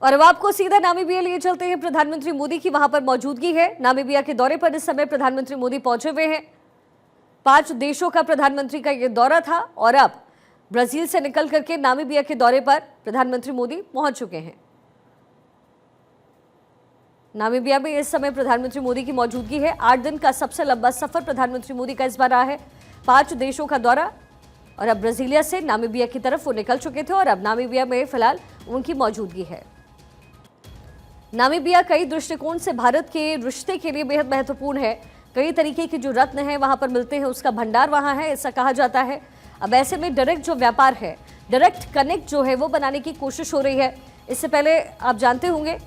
और अब आपको सीधा नामीबिया लिए चलते हैं। प्रधानमंत्री मोदी की वहां पर मौजूदगी है। नामीबिया के दौरे पर इस समय प्रधानमंत्री मोदी पहुंचे हुए हैं। 5 देशों का प्रधानमंत्री का यह दौरा था और अब ब्राजील से निकल करके नामीबिया के दौरे पर प्रधानमंत्री मोदी पहुंच चुके हैं। नामीबिया में इस समय प्रधानमंत्री मोदी की मौजूदगी है। 8 दिन का सबसे लंबा सफर प्रधानमंत्री मोदी का इस बार रहा है। 5 देशों का दौरा और अब ब्राजीलिया से नामीबिया की तरफ वो निकल चुके थे और अब नामीबिया में फिलहाल उनकी मौजूदगी है। नामीबिया कई दृष्टिकोण से भारत के रिश्ते के लिए बेहद महत्वपूर्ण है। कई तरीके के जो रत्न हैं वहां पर मिलते हैं, उसका भंडार वहां है, ऐसा कहा जाता है। अब ऐसे में डायरेक्ट जो व्यापार है, डायरेक्ट कनेक्ट जो है वो बनाने की कोशिश हो रही है। इससे पहले आप जानते होंगे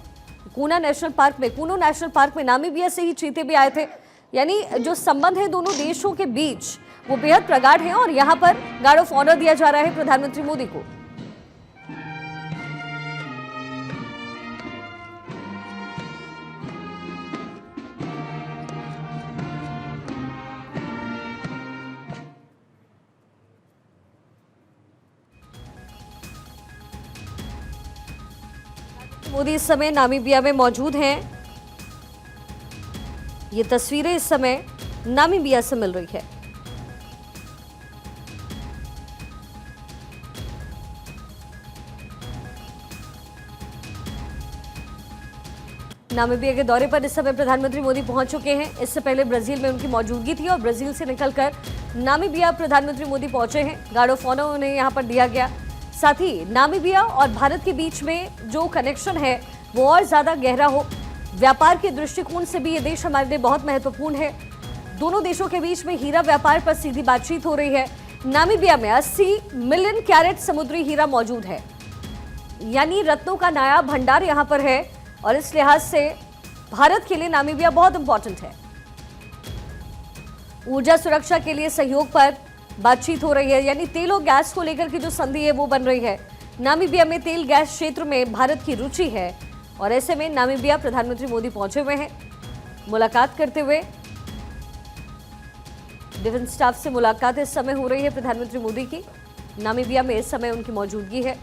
कूनो नेशनल पार्क में नामीबिया से ही चीते भी आए थे। यानी जो संबंध है दोनों देशों के बीच वो बेहद प्रगाढ़ है और यहाँ पर गार्ड ऑफ ऑनर दिया जा रहा है प्रधानमंत्री मोदी को। मोदी इस समय नामीबिया में मौजूद हैं। ये तस्वीरें इस समय नामीबिया से मिल रही है। नामीबिया के दौरे पर इस समय प्रधानमंत्री मोदी पहुंच चुके हैं। इससे पहले ब्राजील में उनकी मौजूदगी थी और ब्राजील से निकलकर नामीबिया प्रधानमंत्री मोदी पहुंचे हैं। गार्ड ऑफ ऑनर उन्हें यहां पर दिया गया। साथ ही नामीबिया और भारत के बीच में जो कनेक्शन है वो और ज्यादा गहरा हो। व्यापार के दृष्टिकोण से भी ये देश हमारे लिए बहुत महत्वपूर्ण है। दोनों देशों के बीच में हीरा व्यापार पर सीधी बातचीत हो रही है। नामीबिया में 80 मिलियन कैरेट समुद्री हीरा मौजूद है, यानी रत्नों का नायाब भंडार यहां पर है और इस लिहाज से भारत के लिए नामीबिया बहुत इंपॉर्टेंट है। ऊर्जा सुरक्षा के लिए सहयोग पर बातचीत हो रही है, यानी तेल और गैस को लेकर की जो संधि है वो बन रही है। नामीबिया में तेल गैस क्षेत्र में भारत की रुचि है और ऐसे में नामीबिया प्रधानमंत्री मोदी पहुंचे हुए हैं। मुलाकात करते हुए डिफेंस स्टाफ से मुलाकात इस समय हो रही है प्रधानमंत्री मोदी की। नामीबिया में इस समय उनकी मौजूदगी है।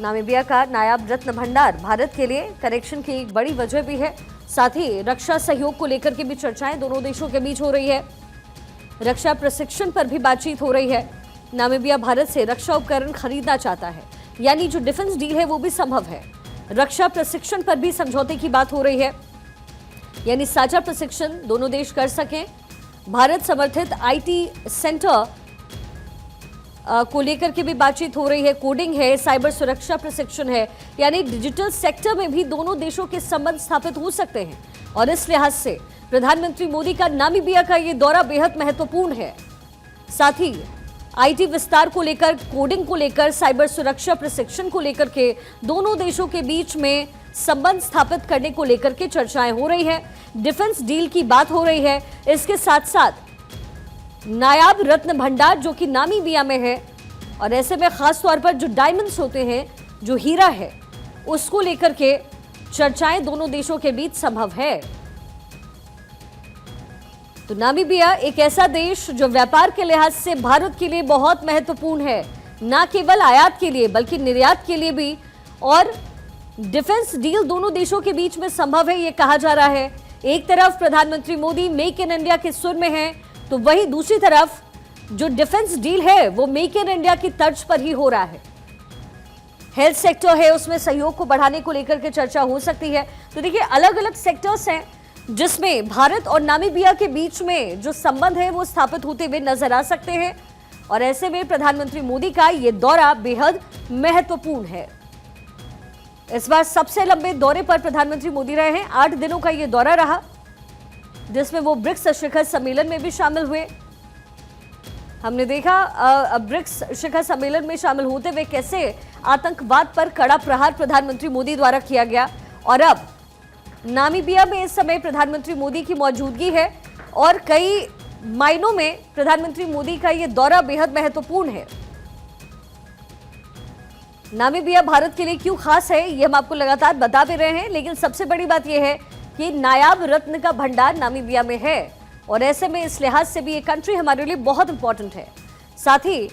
नामीबिया का नायाब रत्न भंडार भारत के लिए कनेक्शन की एक बड़ी वजह भी है। साथ ही रक्षा सहयोग को लेकर के भी चर्चाएं दोनों देशों के बीच हो रही है। रक्षा प्रशिक्षण पर भी बातचीत हो रही है। नामीबिया भारत से रक्षा उपकरण खरीदना चाहता है, यानी जो डिफेंस डील है वो भी संभव है। रक्षा प्रशिक्षण पर भी समझौते की बात हो रही है, यानी साझा प्रशिक्षण दोनों देश कर सकें। भारत समर्थित आईटी सेंटर को लेकर के भी बातचीत हो रही है। कोडिंग है, साइबर सुरक्षा प्रशिक्षण है, यानी डिजिटल सेक्टर में भी दोनों देशों के संबंध स्थापित हो सकते हैं। और इस लिहाज से प्रधानमंत्री मोदी का नामीबिया का ये दौरा बेहद महत्वपूर्ण है। साथ ही आईटी विस्तार को लेकर, कोडिंग को लेकर, साइबर सुरक्षा प्रशिक्षण को लेकर के दोनों देशों के बीच में संबंध स्थापित करने को लेकर के चर्चाएं हो रही है। डिफेंस डील की बात हो रही है। इसके साथ साथ नायाब रत्न भंडार जो कि नामीबिया में है और ऐसे में खास तौर पर जो डायमंड्स होते हैं, जो हीरा है, उसको लेकर के चर्चाएं दोनों देशों के बीच संभव है। तो नामीबिया एक ऐसा देश जो व्यापार के लिहाज से भारत के लिए बहुत महत्वपूर्ण है, ना केवल आयात के लिए बल्कि निर्यात के लिए भी। और डिफेंस डील दोनों देशों के बीच में संभव है, ये कहा जा रहा है। एक तरफ प्रधानमंत्री मोदी मेक इन इंडिया के सुर में हैं, तो वहीं दूसरी तरफ जो डिफेंस डील है वो मेक इन इंडिया की तर्ज पर ही हो रहा है। हेल्थ सेक्टर है, उसमें सहयोग को बढ़ाने को लेकर के चर्चा हो सकती है। तो देखिए, अलग अलग सेक्टर्स हैं जिसमें भारत और नामीबिया के बीच में जो संबंध है वो स्थापित होते हुए नजर आ सकते हैं। और ऐसे में प्रधानमंत्री मोदी का ये दौरा बेहद महत्वपूर्ण है। इस बार सबसे लंबे दौरे पर प्रधानमंत्री मोदी रहे हैं। 8 दिनों का ये दौरा रहा, जिसमें वो ब्रिक्स शिखर सम्मेलन में भी शामिल हुए। हमने देखा ब्रिक्स शिखर सम्मेलन में शामिल होते हुए कैसे आतंकवाद पर कड़ा प्रहार प्रधानमंत्री मोदी द्वारा किया गया। और अब नामीबिया में इस समय प्रधानमंत्री मोदी की मौजूदगी है और कई मायनों में प्रधानमंत्री मोदी का यह दौरा बेहद महत्वपूर्ण है। नामीबिया भारत के लिए क्यों खास है, ये हम आपको लगातार बता भी रहे हैं, लेकिन सबसे बड़ी बात यह है कि नायाब रत्न का भंडार नामीबिया में है और ऐसे में इस लिहाज से भी ये कंट्री हमारे लिए बहुत इंपॉर्टेंट है। साथ ही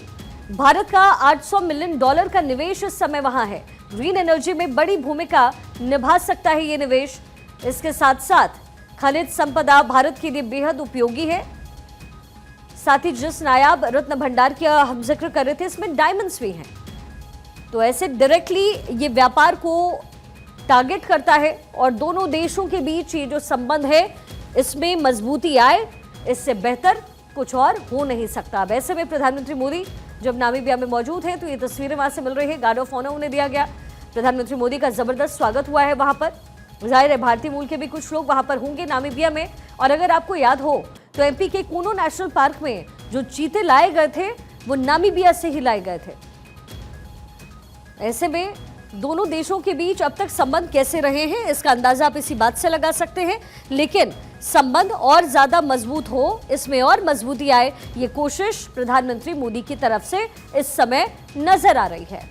भारत का $800 मिलियन का निवेश इस समय वहां है। ग्रीन एनर्जी में बड़ी भूमिका निभा सकता है ये निवेश। इसके साथ साथ खनिज संपदा भारत के लिए बेहद उपयोगी है। साथ ही जिस नायाब रत्न भंडार की हम जिक्र कर रहे थे, इसमें डायमंड्स भी हैं, तो ऐसे डायरेक्टली ये व्यापार को टारगेट करता है और दोनों देशों के बीच ये जो संबंध है इसमें मजबूती आए, इससे बेहतर कुछ और हो नहीं सकता। वैसे में प्रधानमंत्री मोदी जब नामीबिया में मौजूद हैं तो ये तस्वीरें वहां से मिल रही है। गार्ड ऑफ ऑनर उन्हें दिया गया। प्रधानमंत्री मोदी का जबरदस्त स्वागत हुआ है वहां पर। जाहिर है भारतीय मूल के भी कुछ लोग वहां पर होंगे नामीबिया में। और अगर आपको याद हो तो एमपी के कूनो नेशनल पार्क में जो चीते लाए गए थे वो नामीबिया से ही लाए गए थे। ऐसे में दोनों देशों के बीच अब तक संबंध कैसे रहे हैं इसका अंदाजा आप इसी बात से लगा सकते हैं। लेकिन संबंध और ज्यादा मजबूत हो, इसमें और मजबूती आए, ये कोशिश प्रधानमंत्री मोदी की तरफ से इस समय नजर आ रही है।